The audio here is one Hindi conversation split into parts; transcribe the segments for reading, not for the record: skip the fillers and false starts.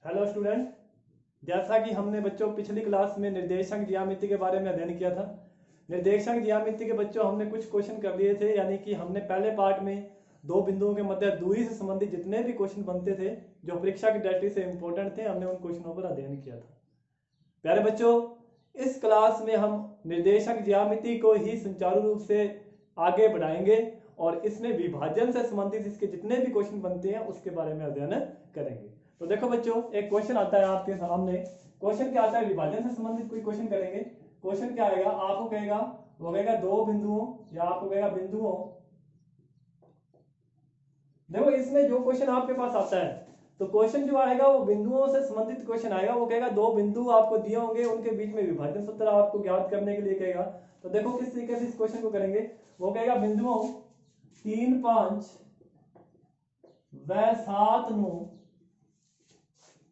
हेलो स्टूडेंट, जैसा कि हमने बच्चों पिछली क्लास में निर्देशांक ज्यामिति के बारे में अध्ययन किया था। निर्देशांक ज्यामिति के बच्चों हमने कुछ क्वेश्चन कर लिए थे, यानी कि हमने पहले पार्ट में दो बिंदुओं के मध्य दूरी से संबंधित जितने भी क्वेश्चन बनते थे जो परीक्षा की दृष्टि से इंपॉर्टेंट थे, हमने उन क्वेश्चनों पर अध्ययन किया था। प्यारे बच्चों, इस क्लास में हम निर्देशांक ज्यामिति को ही सुचारू रूप से आगे बढ़ाएंगे और इसमें विभाजन से संबंधित इसके जितने भी क्वेश्चन बनते हैं उसके बारे में अध्ययन करेंगे। तो देखो बच्चों, एक क्वेश्चन आता है आपके सामने। क्वेश्चन क्या आता है? विभाजन से संबंधित कोई क्वेश्चन करेंगे। क्वेश्चन क्या आएगा? आपको कहेगा, वो कहेगा दो बिंदुओं, या आपको कहेगा बिंदुओं। देखो इसमें जो क्वेश्चन आपके पास आता है, तो क्वेश्चन जो आएगा वो बिंदुओं से संबंधित क्वेश्चन आएगा। वो कहेगा दो बिंदु आपको दिए होंगे, उनके बीच में विभाजन सूत्र आपको ज्ञात करने के लिए कहेगा। तो देखो किस तरीके से इस क्वेश्चन को करेंगे। वो कहेगा बिंदुओं 3, 5 व 7, 9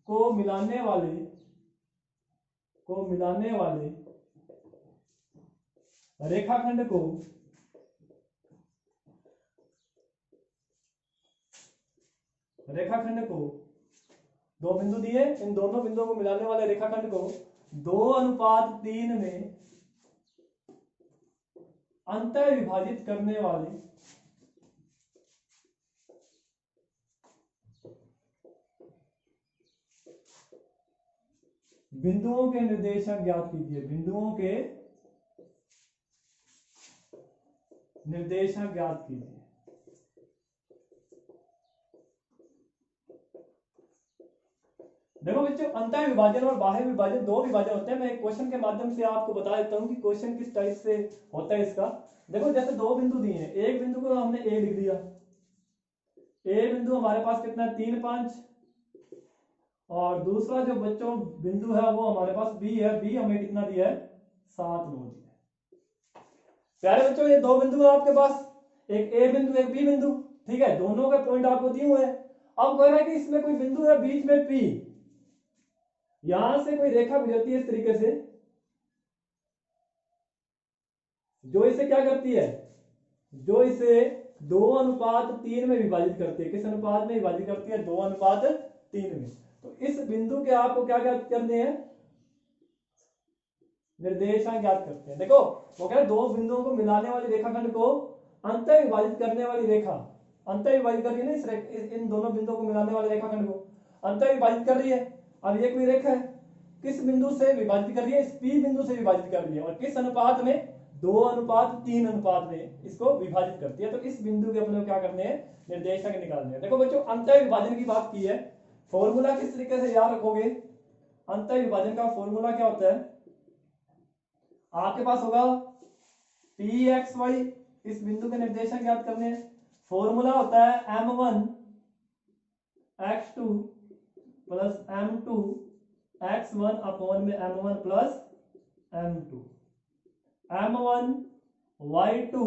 को मिलाने वाले रेखाखंड को दो बिंदु दिए, इन दोनों बिंदुओं को मिलाने वाले रेखाखंड को 2:3 में अंतः विभाजित करने वाले बिंदुओं के निर्देशांक ज्ञात कीजिए। बिंदुओं के निर्देशांक ज्ञात कीजिए। देखो बच्चों, अंतः विभाजन और बाह्य विभाजन दो विभाजन होते हैं। मैं एक क्वेश्चन के माध्यम से आपको बता देता हूं कि क्वेश्चन किस टाइप से होता है इसका। देखो जैसे दो बिंदु दिए हैं, एक बिंदु को हमने ए लिख दिया। ए बिंदु हमारे पास कितना है? 3, 5। और दूसरा जो बच्चों बिंदु है वो हमारे पास बी है। बी हमें कितना दिया है? 7, 9 दिया। प्यारे बच्चों, ये दो बिंदु है आपके पास, एक ए बिंदु एक बी बिंदु। ठीक है, दोनों के पॉइंट आपको दिए हुए हैं। अब कह रहा है कि इसमें कोई बिंदु है बीच में पी, यहां से कोई रेखा गुजरती है इस तरीके से, जो इसे क्या करती है? जो इसे 2:3 में विभाजित करती है। किस अनुपात में विभाजित करती है? 2:3 में। तो इस बिंदु के आपको क्या ज्ञात करने हैं? निर्देशांक ज्ञात करते हैं। देखो वो कह रहे दो बिंदुओं को मिलाने वाली रेखाखंड को अंतः विभाजित करने वाली रेखा, अंतः विभाजित कर रही है ना इन दोनों बिंदुओं को मिलाने वाले रेखाखंड को अंतः विभाजित कर रही है। अब ये कोई रेखा है, किस बिंदु से विभाजित कर रही है? इस पी बिंदु से विभाजित कर रही है। और किस अनुपात में? 2:3 अनुपात में इसको विभाजित करती है। तो इस बिंदु के अपने क्या करने हैं? निर्देशांक निकालने हैं। देखो बच्चों, अंतः विभाजन की बात की है, फॉर्मूला किस तरीके से याद रखोगे? अंतः विभाजन का फॉर्मूला क्या होता है? आपके पास होगा pxy, इस बिंदु के निर्देशांक ज्ञात करने हैं। फॉर्मूला होता है m1 x2 plus m2 x1 upon में m1 plus m2, m1 y2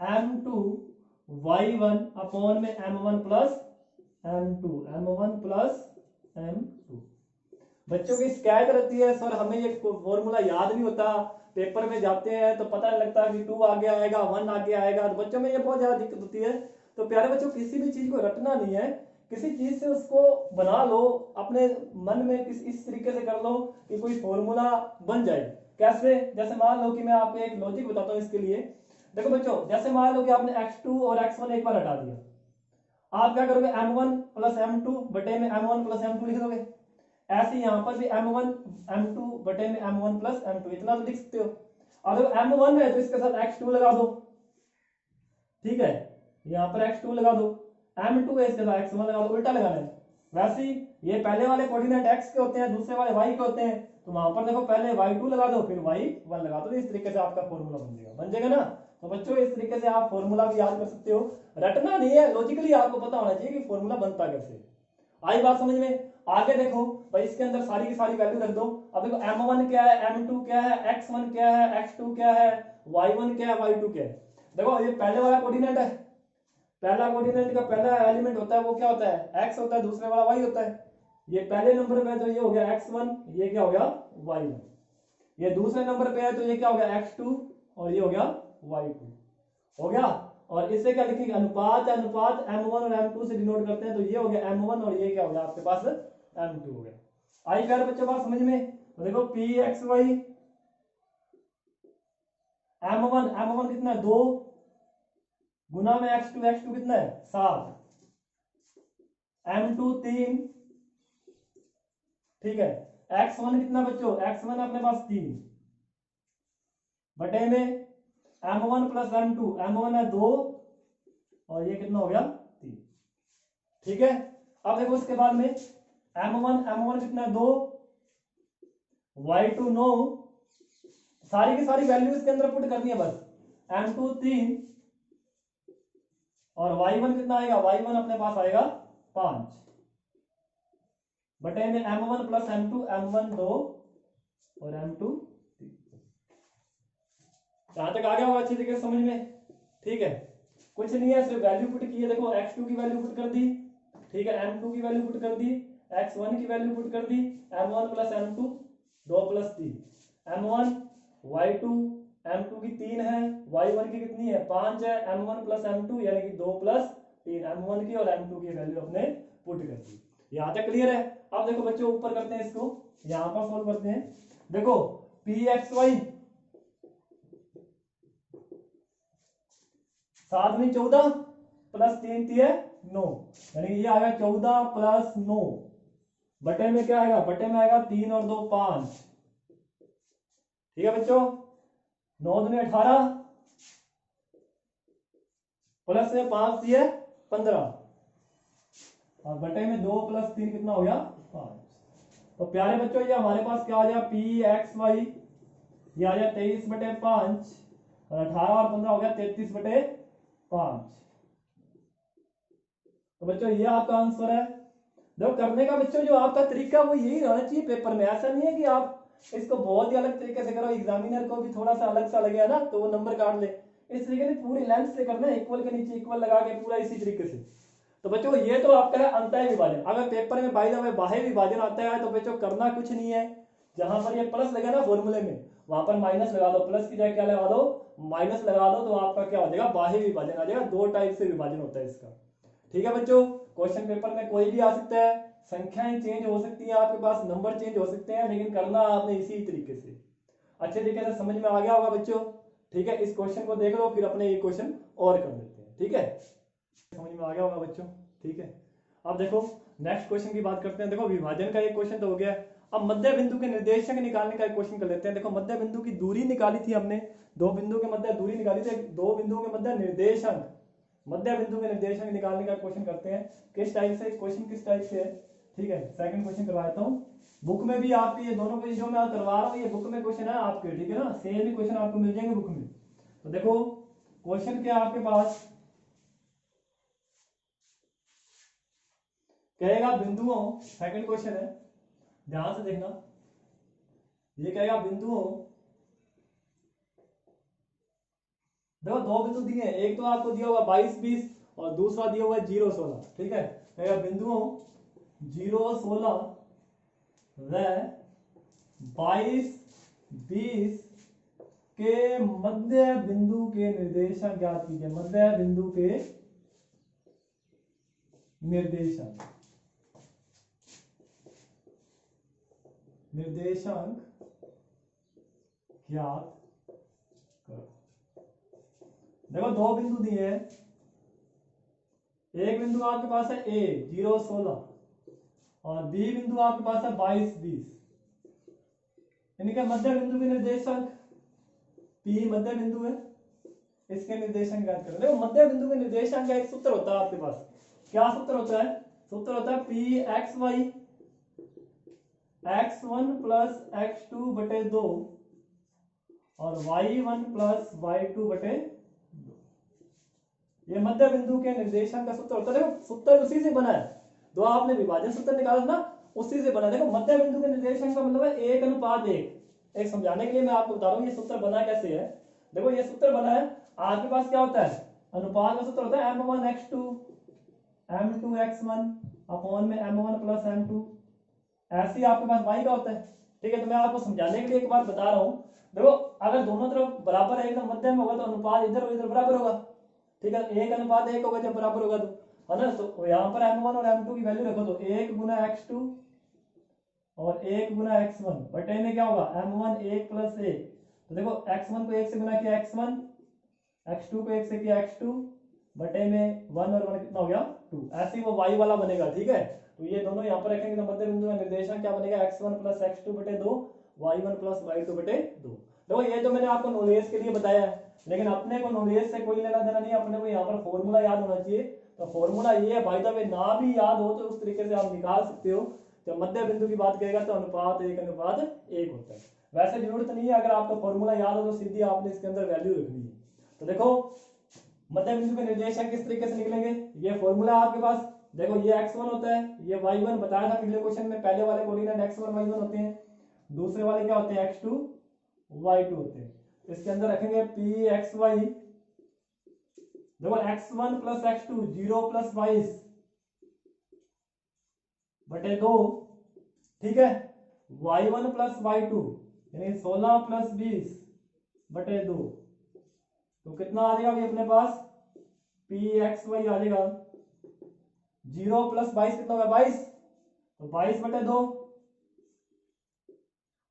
m2 y1 upon में m1 plus m2, m1 plus m2। बच्चों की शिकायत रहती है, सर हमें ये फॉर्मूला याद नहीं होता, पेपर में जाते हैं तो पता नहीं लगता कि 2 आगे आएगा 1 आगे आएगा, तो बच्चों में ये बहुत ज्यादा दिक्कत होती है। तो प्यारे बच्चों, किसी भी चीज को रटना नहीं है, किसी चीज से उसको बना लो, अपने मन में इस तरीके से कर लो कि कोई फॉर्मूला बन जाए। कैसे? जैसे मान लो कि मैं आपको एक लॉजिक बताता हूँ इसके लिए। देखो बच्चों, जैसे मान लो कि आपने x2 और x1 एक बार हटा दिया, आप क्या करोगे? m1 प्लस m2 बटे में m1 प्लस m2 लिख दोगे। ऐसे यहां पर भी m1 m2 बटे में m1 प्लस m2, इतना तो लिख सकते हो। और अगर m1 है तो इसके साथ x2 लगा दो। ठीक है, यहां पर x2 लगा दो, m2 है इसके साथ x1 लगा दो, उल्टा लगाना है। वैसे ही ये पहले वाले कोऑर्डिनेट x के होते हैं, दूसरे वाले y के होते हैं, तो वहां पर देखो पहले y2 लगा दो फिर y1 लगा दो। इस तरीके से आपका फॉर्मूला बन जाएगा ना। तो बच्चों इस तरीके से आप फॉर्मूला भी याद कर सकते हो, रटना नहीं है, लॉजिकली आपको पता होना चाहिए कि फॉर्मूला बनता कैसे। आई बात समझ में? आगे देखो भाई, इसके अंदर सारी की सारी वैल्यू रख दो। अब देखो m1 क्या है, m2 क्या है, x1 क्या है, x2 क्या है, y1 क्या है, y2 क्या है। देखो ये पहले वाला कोऑर्डिनेट है, पहला कोऑर्डिनेट का पहला एलिमेंट होता है वो क्या होता है? x होता है, दूसरे वाला y होता है। ये पहले नंबर पे है तो ये हो गया x1, ये क्या हो गया? y1। ये दूसरे नंबर पे है तो ये क्या हो गया? x2 और ये हो गया y2। हो गया। और इससे क्या लिखेंगे? अनुपात, अनुपात m1 और m2 से डिनोट करते हैं, तो ये हो गया m1 और ये क्या हो गया आपके पास? m2 हो गया। आई प्यारे बच्चों बात समझ में? तो देखो पी एक्स वाई m1 कितना है 2 गुना में x2 कितना है 7, m2 3, ठीक है। x1 कितना बच्चों, x1 अपने पास 3 बटे में m1 प्लस m1 है 2 और ये कितना हो गया 3, ठीक है। अब देखो उसके बाद में m1 कितना है 2, y2 9, सारी की सारी वैल्यू इसके अंदर पुट करनी है बस। m2 3 और y1 कितना आएगा, y1 अपने पास आएगा 5 बटे में m1 प्लस m1 2 और m2 3। यहां तक आ गया होगा अच्छी तरीके से समझ में, ठीक है। कुछ नहीं है, सिर्फ वैल्यू पुट की है। देखो x2 की वैल्यू पुट कर दी, ठीक है, m2 की वैल्यू पुट कर दी, x1 की वैल्यू पुट कर दी, m1 plus m2 2 plus 3, m1 y2 m2 की 3 है, y1 की कितनी है 5 है, m1 प्लस m2 यानी कि 2 प्लस 3, m1 की और m2 की वैल्यू अपने पुट कर दी। यहां तक क्लियर है? अब देखो बच्चों ऊपर करते हैं इसको, यहां पर सॉल्व करते हैं। देखो पी एक्स वाई 7 में 14 प्लस 3 3 9, यानी कि ये आएगा 14 प्लस 9 बटे में क्या आएगा, बटे में आएगा 3 और 2 5, ठीक है बच्चों। 9 दूनी 18 प्लस में 5 दिए 15 और बटे में 2 प्लस 3 कितना हो गया 5। तो प्यारे बच्चों ये हमारे पास क्या आ जाएगा पी एक्स वाई, ये आ जाए 23 बटे 5 और 18 और 15 हो गया 33 बटे 5। तो बच्चों ये आपका आंसर है। देखो करने का बच्चों जो आपका तरीका वो यही रहना चाहिए पेपर में, ऐसा नहीं है कि आप इसको बहुत ही अलग तरीके से करो, एग्जामिनर को भी थोड़ा सा अलग सा लगेगा ना तो वो नंबर काट ले। इस तरीके से पूरी लेंथ से करना है, इक्वल के नीचे इक्वल लगा के पूरा इसी तरीके से। तो बच्चों ये तो आपका है अंतः विभाजन। अगर पेपर में बाय द वे बाह्य विभाजन आता है तो बच्चों करना कुछ नहीं है, जहां पर ये प्लस लगा ना फॉर्मूले में वहां पर माइनस लगा दो, प्लस की जगह क्या लगा दो माइनस लगा दो, तो आपका क्या हो जाएगा बाह्य विभाजन आ जाएगा। 2 टाइप से विभाजन होता है इसका, ठीक है बच्चों। क्वेश्चन पेपर में कोई भी आ सकता है, संख्याएं चेंज हो सकती है, आपके पास नंबर चेंज हो सकते हैं, लेकिन करना आपने इसी तरीके से। अच्छे तरीके से समझ में आ गया होगा बच्चों, ठीक है। इस क्वेश्चन को देख लो फिर अपने ये क्वेश्चन और कर लेते हैं, ठीक है। समझ में आ गया होगा बच्चों, ठीक है। अब देखो नेक्स्ट क्वेश्चन की बात करते हैं। देखो विभाजन का एक क्वेश्चन तो हो गया, अब मध्य बिंदु के निर्देशक निकालने का एक क्वेश्चन कर लेते हैं। देखो मध्य बिंदु की दूरी निकाली थी हमने, 2 बिंदु के मध्य दूरी निकाली थी, 2 बिंदुओं के मध्य निर्देशांक, मध्य बिंदु के निर्देशांक निकालने का क्वेश्चन करते हैं। किस टाइप से क्वेश्चन, किस टाइप से है, ठीक है। सेकंड क्वेश्चन करवाता हूँ, बुक में भी आपके ये दोनों क्वेश्चन जो मैं करवा रहा हूँ ये बुक में क्वेश्चन है आपके, ठीक है ना, सेम ही क्वेश्चन आपको मिल जाएंगे बुक में। तो देखो क्वेश्चन क्या आपके पास कहेगा बिंदुओं, सेकंड क्वेश्चन है ध्यान से देखना, ये कहेगा बिंदुओं, देखो 2 बिंदु दिए हैं, एक तो आपको दिया हुआ 22 20 और दूसरा दिया हुआ 0 16, ठीक है। कहेगा बिंदुओं 0 16 व 22 20 के मध्य बिंदु के निर्देशांक ज्ञात कीजिए, मध्य बिंदु के निर्देशांक ज्ञात करो। देखो 2 बिंदु दिए हैं, एक बिंदु आपके पास है ए 0 16 और बी बिंदु आपके पास है 22 20, इनके मध्य बिंदु के निर्देशांक पी मध्य बिंदु है, इसके निर्देशांक ज्ञात करो। देखो मध्य बिंदु के निर्देशांक का एक सूत्र होता है आपके पास, क्या सूत्र होता है, सूत्र होता है P x Y x1 plus x2 बटे 2 और y1 प्लस y2 बटे 2, ये मध्य बिंदु के निर्देशांक का सूत्र होता है। देखो सूत्र उसी से बना है, जो आपने विभाजन सूत्र निकाला ना उसी से बना है। देखो मध्य बिंदु के निर्देशांक का मतलब है 1:1। एक समझाने के लिए मैं आपको बता रहा हूँ ये सूत्र बना कैसे है। देखो ये सूत्र बना है, आपके पास क्या होता है अनुपात का सूत्र होता है m1 x2 m2 x1 upon में m1 प्लस m2, ऐसे ही आपके पास y का होता है, ठीक है। तो मैं आपको समझाने के लिए एक बार बता रहा हूँ। देखो अगर दोनों तरफ बराबर है एकदम मध्य में होगा तो अनुपात इधर और इधर बराबर होगा, ठीक है। 1:1 होगा जब बराबर होगा तो, है ना। तो यहाँ पर m1 और m2 की वैल्यू रखो तो 1 गुना x2 और 1 गुना x1 बटे में क्या होगा m1 1 प्लस 1। तो देखो x1 को 1 से गुना किया x1, x2 को 1 से किया x2 बटे में 1 और 1 कितना हो गया 2। ऐसे ही वो y वाला बनेगा। ठीक है, तो ये दोनों यहाँ पर रखेंगे तो मध्य बिंदु का निर्देशांक क्या बनेगा x1 प्लस x2 बटे 2, y1 प्लस y2 बटे 2। देखो ये तो मैंने आपको नॉलेज के लिए बताया है, लेकिन अपने को नॉलेज से कोई लेना देना नहीं, अपने को यहाँ पर फॉर्मूला याद होना चाहिए। तो फॉर्मूला ये है भाई, द वे ना भी याद हो तो उस तरीके से आप निकाल सकते हो। जब मध्य बिंदु की बात करेगा तो अनुपात 1:1 होता है। वैसे जरूरत नहीं है, अगर आपको फॉर्मूला याद हो तो सीधी आपने इसके अंदर वैल्यू रखनी है। तो देखो मध्य बिंदु के निर्देशांक किस तरीके से निकलेंगे, ये फॉर्मूला आपके पास। देखो ये x1 होता है, ये y1 बताया था पिछले क्वेश्चन में, पहले वाले कोऑर्डिनेट x1 y1 होते हैं, दूसरे वाले क्या होते हैं x2 y2 होते हैं। इसके अंदर रखेंगे pxy। देखो x1 प्लस x2 0 प्लस 22 बटे 2, ठीक है, y1 प्लस y2 यानी 16 प्लस 20 बटे 2। तो कितना आ जाएगा अभी अपने पास pxy आ जाएगा 0 प्लस 22 कितना होगा 22, तो 22 बटे 2,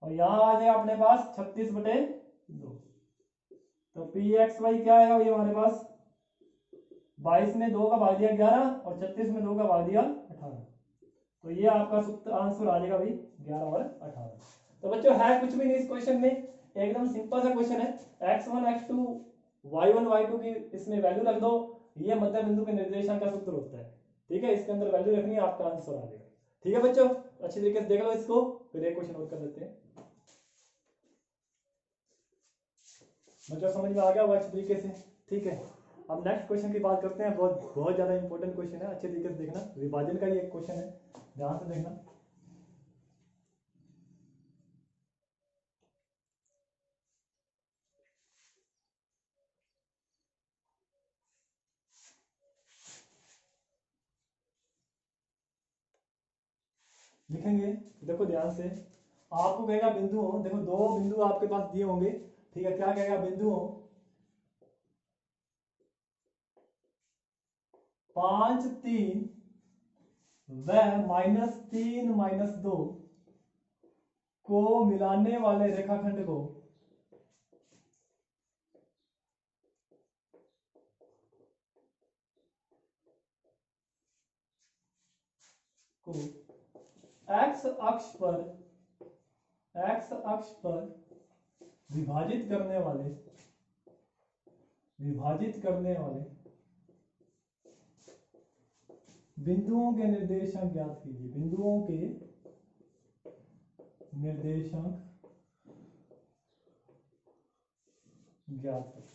और यहां आ जाएगा अपने पास 36 बटे 2। तो pxy क्या आएगा ये हमारे पास 22 में 2 का भाग दिया 11 और 36 में 2 का भाग दिया 18। तो ये आपका सूत्र आंसर आ जाएगा भाई 11 और 18। तो बच्चों है कुछ भी नहीं इस क्वेश्चन में, एकदम सिंपल सा क्वेश्चन है। x1 x2 y1 y2 की इसमें वैल्यू रख दो, ये मध्य बिंदु के निर्देशांक का सूत्र होता है। ठीक है, इसके अंदर वैल्यू रखनी है, आपका आंसर आ जाएगा। ठीक है बच्चों, अच्छी तरीके से देख लो इसको, फिर एक क्वेश्चन और कर लेते हैं। बच्चों समझ में आ गया होगा अच्छी तरीके से। ठीक है, अब नेक्स्ट क्वेश्चन की बात करते हैं। बहुत बहुत ज्यादा इंपॉर्टेंट क्वेश्चन है, अच्छे तरीके से देखना। विभाजन का ही एक क्वेश्चन है, ध्यान से देखना। लिखेंगे, देखो ध्यान से, आपको कहेगा बिंदु हो, देखो दो बिंदु आपके पास दिए होंगे। ठीक है, क्या कहेगा बिंदु हो 5 3 व -3 -2 को मिलाने वाले रेखाखंड को एक्स अक्ष पर विभाजित करने वाले बिंदुओं के निर्देशांक ज्ञात कीजिए। बिंदुओं के निर्देशांक ज्ञात करें।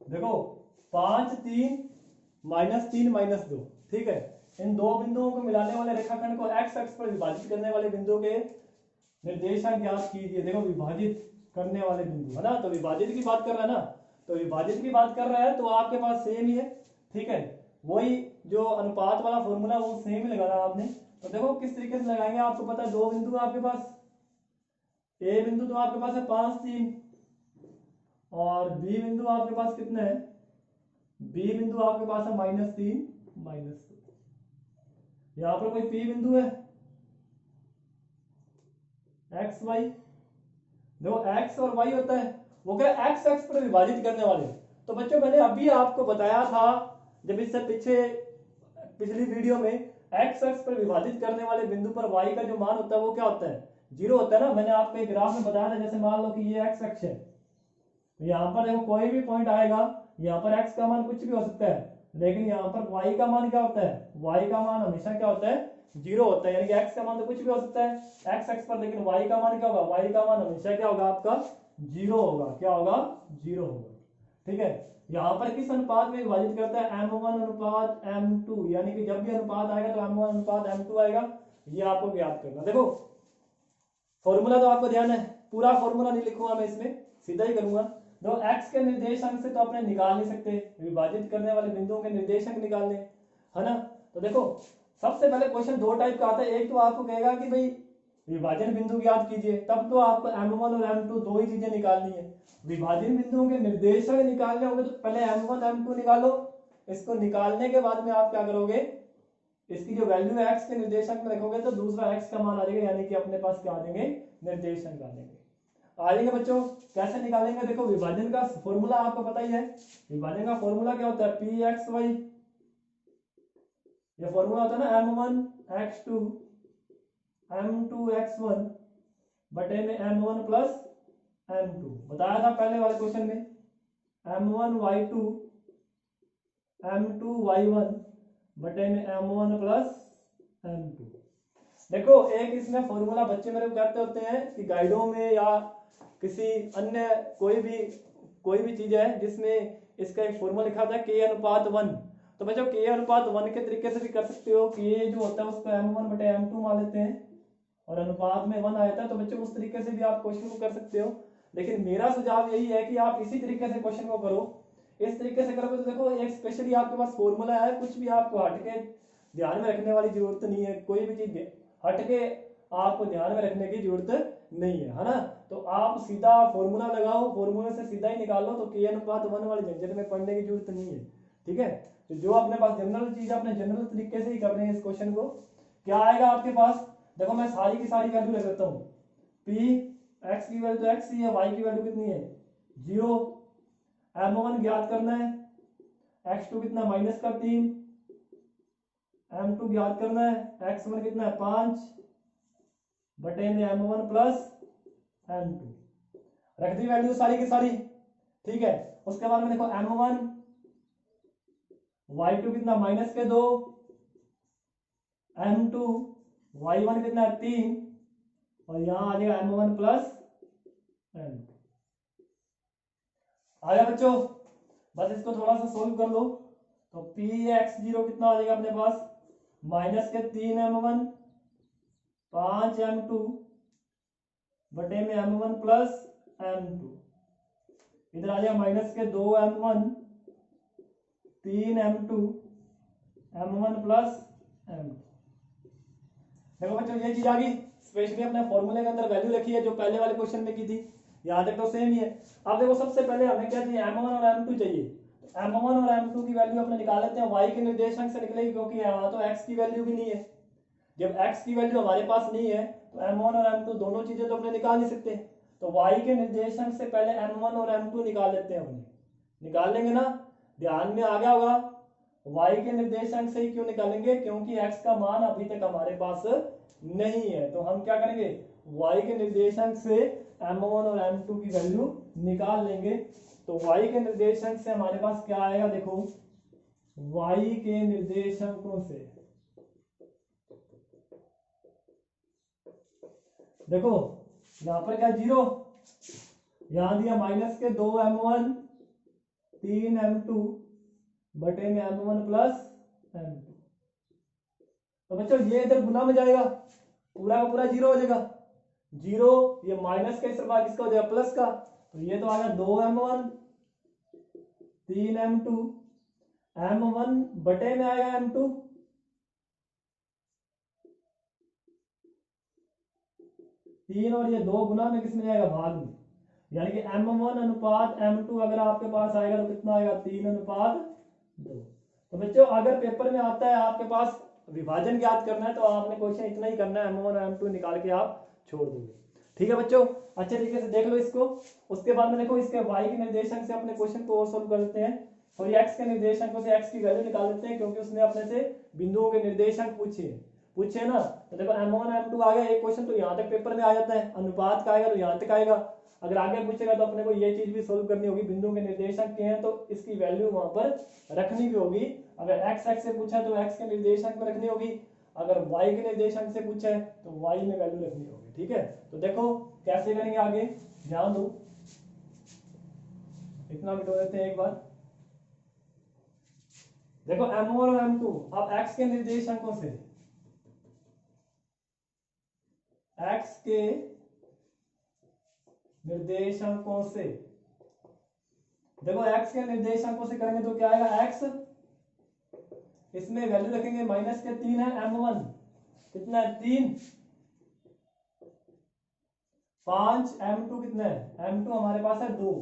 देखो 5 3 -3 -2, ठीक है, इन दो बिंदुओं को मिलाने वाले रेखाखंड को एक्स अक्ष पर विभाजित करने वाले बिंदुओं के निर्देशांक ज्ञात कीजिए। देखो विभाजित करने वाले बिंदु है ना, तो विभाजित की बात कर रहा है ना, तो विभाजित की बात कर रहा है तो आपके पास सेम ही है। ठीक है, वही जो अनुपात वाला फॉर्मूला वो सेम ही लगाना आपने। तो देखो किस तरीके से लगाएंगे, आपको पता है दो बिंदु आपके पास, ए बिंदु तो आपके पास है 5 3 और बी बिंदु आपके पास कितने है, बी बिंदु आपके पास है -3 -2। यहां पर कोई पी बिंदु है एक्स वाई, देखो एक्स और वाई होता है, वो कह रहा है एक्स अक्ष पर विभाजित करने वाले। तो बच्चों मैंने अभी आपको बताया था जब इससे पीछे पिछली वीडियो में, एक्स अक्ष पर विभाजित करने वाले बिंदु पर वाई का जो मान होता है वो क्या होता है 0 होता है ना। मैंने आपको एक ग्राफ में बताया था, जैसे मान लो कि ये एक्स अक्ष है, यहाँ पर देखो कोई भी पॉइंट आएगा, यहाँ पर एक्स का मान कुछ भी हो सकता है, लेकिन यहाँ पर वाई का मान क्या होता है, वाई का मान हमेशा क्या होता है 0 होता है। यानी कि एक्स का मान तो कुछ भी हो सकता है एक्स अक्ष पर, लेकिन वाई का मान क्या होगा, वाई का मान हमेशा क्या होगा आपका 0 होगा। क्या होगा 0 होगा। ठीक है, यहाँ पर किस अनुपात में विभाजित करता है, m1 अनुपात m2, यानी कि जब भी अनुपात आएगा तो m1 अनुपात m2 आएगा, ये आपको ज्ञात करना। देखो फॉर्मूला तो आपको ध्यान है, पूरा फॉर्मूला नहीं लिखूंगा मैं इसमें, सीधा ही करूंगा। दो एक्स के निर्देशांक से तो अपने निकाल नहीं सकते, विभाजित करने वाले बिंदुओं के निर्देशांक निकालने, है ना। तो देखो सबसे पहले क्वेश्चन दो टाइप का आता है, एक तो आपको कहेगा कि भाई विभाजन बिंदु ज्ञात कीजिए, तब तो आपको m1 और m2 दो ही चीजें निकालनी है। विभाजन बिंदुओं के निर्देशांक निकालने होंगे तो पहले m1 m2 निकालो, इसको निकालने के बाद में आप क्या करोगे, इसकी जो वैल्यू है x के निर्देशांक में रखोगे तो दूसरा x का मान आ जाएगा, यानी कि अपने पास क्या आ जाएंगे, निर्देशांक आ जाएंगे बच्चों। कैसे निकालेंगे, देखो विभाजन का फॉर्मूला आपको पता ही है। विभाजन का फॉर्मूला क्या होता है, पी एक्स वाई, ये फॉर्मूला होता है ना m1 x2 m2 x1 बटे में m1 प्लस m2, बताया था पहले वाले क्वेश्चन में, m1 y2 m2 y1 बटे में m1 प्लस m2। देखो एक इसमें फॉर्मूला बच्चे मेरे को कहते होते हैं कि गाइडों में या किसी अन्य कोई भी चीज है जिसमें इसका एक फॉर्मूला लिखा था k अनुपात 1, तो बच्चों k अनुपात 1 के तरीके से भी कर सकते हो। k जो होता है उसको m1 बटे m2 मान लेते हैं और अनुपात में 1 आया था, तो बच्चों उस तरीके से भी आप क्वेश्चन को कर सकते हो। लेकिन मेरा सुझाव यही है कि आप इसी तरीके से क्वेश्चन को करो। इस तरीके से करोगे तो देखो एक स्पेशली आपके पास फॉर्मूला है, कुछ भी आपको हट के ध्यान में रखने वाली जरूरत नहीं है, कोई भी चीज हट के आपको ध्यान में रखने की जरूरत नहीं है ना। तो आप सीधा फॉर्मूला लगाओ, फॉर्मूले से सीधा ही निकालो, तो k अनुपात 1 वाले झंझट में पढ़ने की जरूरत नहीं है। ठीक है, तो जो अपने पास जनरल चीज अपने जनरल तरीके से ही कर रहे हैं इस क्वेश्चन को। क्या आएगा आपके पास, देखो मैं सारी की सारी वैल्यू रख देता हूँ। p x की वैल्यू तो x ही है, y की वैल्यू कितनी है 0, m1 ज्ञात करना है, x2 कितना -3, m2 ज्ञात करना है, x1 कितना है 5 बटे में m1 प्लस m2, रख दी वैल्यू सारी की सारी। ठीक है, उसके बाद में देखो m1 y2 कितना -2, m2 y1 कितना है 3 और यहां आ जाएगा m1 प्लस m2। आया बच्चों, बस इसको थोड़ा सा सोल्व कर लो। तो px0 कितना आ जाएगा अपने पास -3m1 5m2 बटे में m1 प्लस m2, इधर आ जाएगा -2m1 3m2 m1 plus m2। देखो बच्चों ये चीज आ गई, स्पेशली अपने फॉर्मूले के अंदर वैल्यू लिखी है जो पहले वाले क्वेश्चन में की थी, यहाँ तक तो सेम ही है। अब देखो सबसे पहले हमें क्या चाहिए, m1 और m2 चाहिए। तो m1 और m2 की वैल्यू अपने निकाल लेते हैं, y के निर्देशांक से निकलेगी क्योंकि यहाँ तो x की वैल्यू भी नहीं है। जब x की वैल्यू हमारे पास नहीं है तो m1 और m2 दोनों चीजें तो अपने निकाल नहीं सकते। तो y के निर्देशांक से पहले m1 और m2 निकाल लेते हैं, अपने निकाल लेंगे ना, ध्यान में आ गया होगा। y के निर्देशांक से ही क्यों निकालेंगे, क्योंकि x का मान अभी तक हमारे पास नहीं है। तो हम क्या करेंगे, y के निर्देशांक से m1 और m2 की वैल्यू निकाल लेंगे। तो y के निर्देशांक से हमारे पास क्या आएगा, देखो y के निर्देशांकों से देखो यहां पर क्या 0, यहां दिया -2m1 3m2 बटे में m1 प्लस m2। तो बच्चों ये इधर गुना में जाएगा, पूरा का पूरा 0 हो जाएगा, 0 ये माइनस का इस बार किसका हो जाएगा प्लस का, तो ये तो आ गया 2m1 3m2 m1 बटे में आएगा m2, तीन और ये 2 गुना में किसमें जाएगा भाग में, यानी कि m1 अनुपात m2 अगर आपके पास आएगा तो कितना आएगा 3 अनुपात 2। तो बच्चों अगर पेपर में आता है आपके पास विभाजन ज्ञात करना है तो आपने क्वेश्चन इतना ही करना है, m1 और m2 निकाल के आप छोड़ दोगे। ठीक है बच्चों, अच्छे तरीके से देख लो इसको। उसके बाद में देखो इसके y के निर्देशांक से अपने क्वेश्चन को और सोल्व कर लेते हैं, और ये x के निर्देशांकों से x की वैल्यू निकाल लेते हैं, क्योंकि उसने अपने से बिंदुओं के निर्देशांक पूछे ना। तो देखो m1 m2 आ गया, एक क्वेश्चन तो यहाँ तक पेपर में आ जाता है, अनुपात का आएगा तो यहाँ तक आएगा। अगर आगे पूछेगा तो अपने को ये चीज भी सोल्व करनी होगी, बिंदुओं के निर्देशांक के हैं तो इसकी वैल्यू वहां पर रखनी भी होगी। अगर x से पूछा तो x के निर्देशांक में रखनी होगी, अगर y के निर्देशांक से पूछा है तो y में वैल्यू रखनी होगी। ठीक है, तो देखो कैसे करेंगे आगे, ध्यान दो, इतना मिटो देते हैं एक बार। देखो m1 और m2, अब x के निर्देशांकों से देखो x के निर्देशांकों से करेंगे तो क्या आएगा, x इसमें वैल्यू रखेंगे -3 है, m1 कितना है 3, 5 m2 कितना है, m2 हमारे पास है 2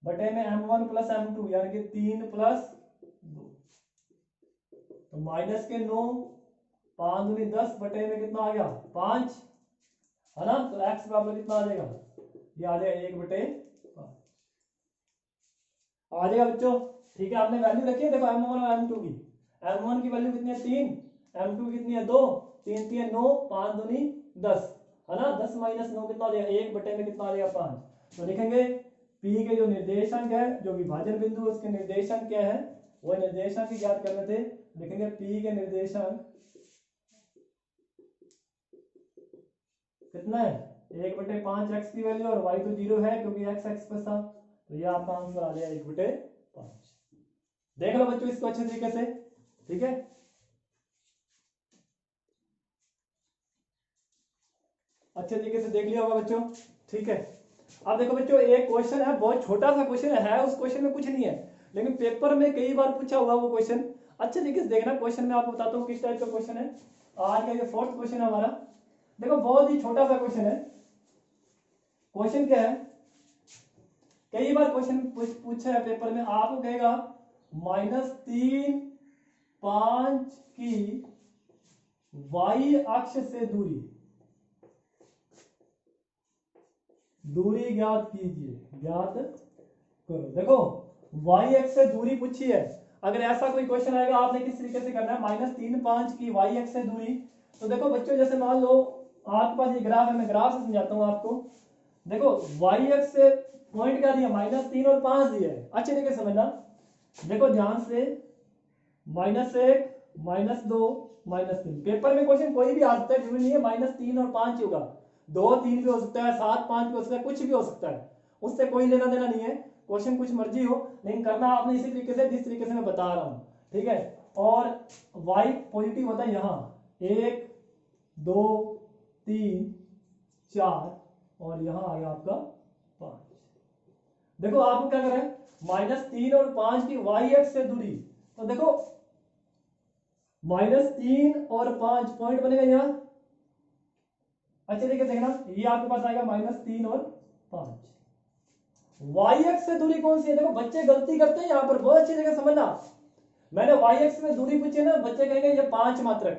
बटे में m1 प्लस m2 यानी कि 3 प्लस 2। तो माइनस के 9, 5 दूनी 10 बटे में कितना आ गया 5, है ना। तो x बराबर कितना आ जाएगा, ये आ जाएगा 1/5 आ जाएगा बच्चों। ठीक है, आपने वैल्यू रखी है देखो m1 और m2 की। m1 की वैल्यू कितनी है 3, m2 कितनी है 2, 3 3 9, 5 दूनी 10, है ना। 10 माइनस 9 कितना आ जाएगा 1/में कितना आ जाएगा 5। तो लिखेंगे P के जो निर्देशांक है, जो विभाजन बिंदु है उसके निर्देशांक क्या है, वो निर्देशांक ही ज्ञात करने थे। लिखेंगे P के निर्देशांक कितना है 1/5 x की वैल्यू, और y तो 0 है क्योंकि x x पर था। तो ये आपका आंसर आ जाएगा 1/5। देख लो बच्चों इसको अच्छे तरीके से, ठीक है। अच्छे तरीके से देख लिया होगा बच्चों, ठीक है। अब देखो बच्चों एक क्वेश्चन है, बहुत छोटा सा क्वेश्चन है, उस क्वेश्चन में कुछ नहीं है, लेकिन पेपर में कई बार पूछा हुआ वो क्वेश्चन। अच्छे तरीके से देखना, क्वेश्चन में आपको बताता हूँ किस टाइप का क्वेश्चन है। आज का ये 4th क्वेश्चन है हमारा। देखो बहुत ही छोटा सा क्वेश्चन है। क्वेश्चन क्या है, कई बार क्वेश्चन पूछा है पेपर में, आपको कहेगा -3 5 की y अक्ष से दूरी ज्ञात कीजिए, ज्ञात करो। देखो y अक्ष से दूरी पूछी है, अगर ऐसा कोई क्वेश्चन आएगा आपने किस तरीके से करना है, -3 5 की y अक्ष से दूरी। तो देखो बच्चों जैसे मान लो आपके पास ये ग्राफ है, मैं ग्राफ से समझाता हूँ आपको। देखो y अक्ष से पॉइंट क्या दिया, -3 और 5 दिया है, अच्छे तरीके से समझना। देखो ध्यान से, -1 -2 -3, पेपर में क्वेश्चन कोई भी आ सकता है, जरूरी नहीं है -3 और 5 होगा, 2 3 भी हो सकता है, 7 5 भी हो सकता है, कुछ भी हो सकता है, उससे कोई लेना देना नहीं है। क्वेश्चन कुछ मर्जी हो, लेकिन करना आपने इसी तरीके से जिस तरीके से मैं बता रहा हूं, ठीक है। और y पॉजिटिव होता है यहाँ 1 2 3 4, और यहाँ आ गया आपका 5। देखो आपको क्या करें, -3 और 5 की y अक्ष से दूरी। तो देखो -3 और 5 पॉइंट बनेगा यहाँ, अच्छे तरीके से देखना, ये आपके पास आएगा -3 और 5। y अक्ष से दूरी कौन सी है, देखो बच्चे गलती करते हैं यहाँ पर, बहुत अच्छी जगह समझना। मैंने y अक्ष में दूरी पूछी ना, बच्चे कहेंगे ये 5 मात्रक,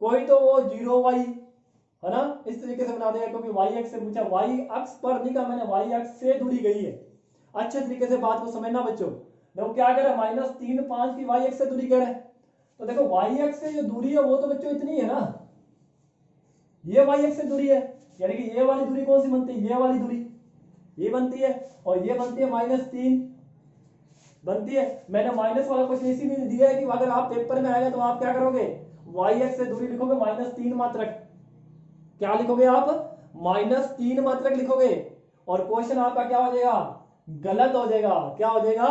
कोई तो वो 0y, है ना, इस तरीके से बना देगा, क्योंकि y अक्ष से पूछा, y अक्ष पर नहीं कहा मैंने, y अक्ष से दूरी गई है। अच्छे तरीके से बात को समझना बच्चों। देखो क्या कह रहा है, -3 5 की y अक्ष से दूरी कह रहे हैं। तो देखो y अक्ष से जो दूरी है वो तो बच्चों इतनी है ना, ये y अक्ष से दूरी है, यानी कि ये वाली दूरी कौन सी बनती है, ये वाली दूरी ये बनती है, और ये बनती है -3 बनती है। मैंने माइनस वाला क्वेश्चन इसीलिए दिया है कि अगर आप पेपर में आएगा तो आप क्या करोगे, y अक्ष से दूरी लिखोगे -3 मात्रक, क्या लिखोगे आप, -3 मात्रक लिखोगे, और क्वेश्चन आपका क्या हो जाएगा, गलत हो जाएगा। क्या हो जाएगा,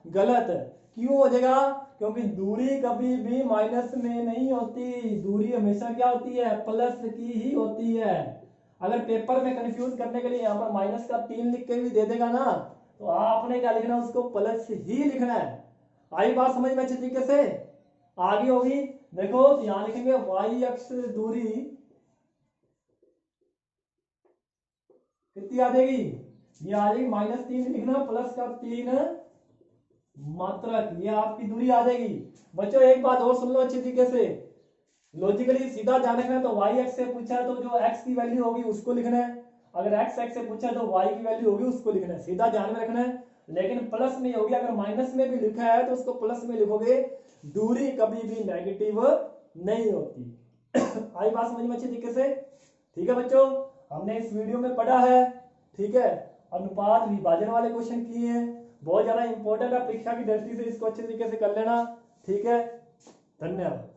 गलत। क्यों हो जाएगा, क्योंकि दूरी कभी भी माइनस में नहीं होती, दूरी हमेशा क्या होती है, प्लस की ही होती है। अगर पेपर में कंफ्यूज करने के लिए यहाँ पर माइनस का 3 लिख के भी दे देगा ना, तो आपने क्या लिखना है, उसको प्लस ही लिखना है। आई बात समझ में अच्छे तरीके से, आगे होगी। देखो तो यहां लिखेंगे y अक्ष से दूरी कितनी आ जाएगी, ये आ जाएगी -3 लिखना, प्लस का 3 मात्रक, ये आपकी दूरी आ जाएगी। बच्चों एक बात और सुन लो अच्छे तरीके से, लॉजिकली सीधा ध्यान रखना है। तो y एक्स से पूछा है तो जो x की वैल्यू होगी उसको लिखना है, अगर x x से पूछा है तो y की वैल्यू होगी उसको लिखना है, सीधा ध्यान में रखना है। लेकिन प्लस नहीं होगी, अगर माइनस में भी लिखा है तो उसको प्लस में लिखोगे, दूरी कभी भी नेगेटिव नहीं होती। आई बात समझ में अच्छे तरीके से, ठीक है बच्चों। हमने इस वीडियो में पढ़ा है, ठीक है, अनुपात विभाजन वाले क्वेश्चन किए हैं, बहुत ज्यादा इंपॉर्टेंट है, परीक्षा की दृष्टि से इसको अच्छे तरीके से कर लेना, ठीक है। धन्यवाद।